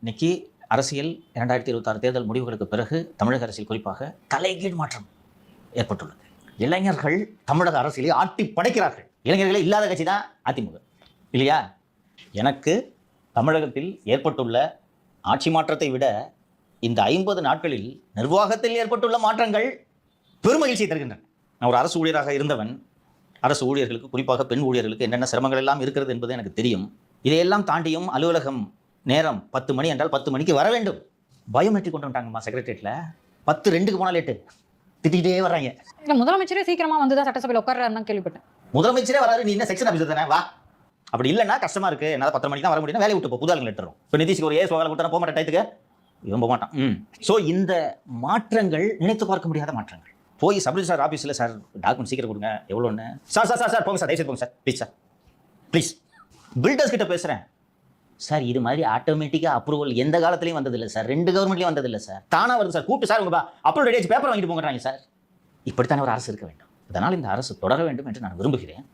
இன்னைக்கு அரசியல் 2026 தேர்தல் முடிவுகளுக்கு பிறகு தமிழக அரசியல் குறிப்பாக தலைகீழ் மாற்றம் ஏற்பட்டுள்ளது. இளைஞர்கள் தமிழக அரசியலை ஆட்டி படைக்கிறார்கள். இளைஞர்களே இல்லாத கட்சி தான் அதிமுக இல்லையா? எனக்கு தமிழகத்தில் ஏற்பட்டுள்ள ஆட்சி மாற்றத்தை விட இந்த 50 நாட்களில் நிர்வாகத்தில் ஏற்பட்டுள்ள மாற்றங்கள் பெருமகிழ்ச்சியை தருகின்றன. நான் ஒரு அரசு ஊழியராக இருந்தவன். அரசு ஊழியர்களுக்கு, குறிப்பாக பெண் ஊழியர்களுக்கு என்னென்ன சிரமங்கள் எல்லாம் இருக்கிறது என்பது எனக்கு தெரியும். இதையெல்லாம் தாண்டியும் அலுவலகம் நேரம் 10 மணி என்றால் 10 மணிக்கு வர வேண்டும். பயோமெட்ரிக் கொண்டு வந்துட்டாங்கம்மா செக்ரட்டரியேட்டில். 10:02 போனால் லேட்டு திட்டிகிட்டே வர்றாங்க. முதலமைச்சரே சீக்கிரமா வந்துதான் சட்டசபையில் உட்கார்றாருன்னு கேள்விப்பட்டேன். முதலமைச்சரே வராரு, நீ என்ன செக்ஷன் ஆஃபீஸர் தானே வா. அப்படி இல்லைன்னா கஷ்டமா இருக்கு, என்னால் 10 மணிக்கு தான் வர முடியும், வேலையை விட்டு போ, புது ஆளுங்க லெட்டரும். இப்போ நிதிஷ்க்கு ஒரு வேலை விட்டு போக மாட்டேன் டயத்துக்கு, இவன் போக மாட்டான். ஸோ இந்த மாற்றங்கள் நினைத்து பார்க்க முடியாத மாற்றங்கள். போய் சப் ரிஜிஸ்ட்ரார் ஆஃபீஸில் சார் டாக்குமெண்ட் சீக்கிரம் கொடுங்க, எவ்வளோன்னு. சார் சார் சார் சார் போங்க சார், தயவுசெய்து போங்க sir, please sir please. Builders கிட்ட பேசுகிறேன் சார், இது மாதிரி ஆட்டோமேட்டிக்காக அப்ரூவல் எந்த காலத்துலையும் வந்ததில்லை சார், 2 கவர்மெண்ட்லையும் வந்ததில்லை சார், தானாக வருது சார், கூப்பிட்டு சார் உங்க அப்ரூவல் ரெடி ஆச்சு பேப்பர் வாங்கிட்டு போங்கிறாங்க சார். இப்படித்தானே ஒரு அரசு இருக்க வேண்டும். அதனால் இந்த அரசு தொடர வேண்டும் என்று நான் விரும்புகிறேன்.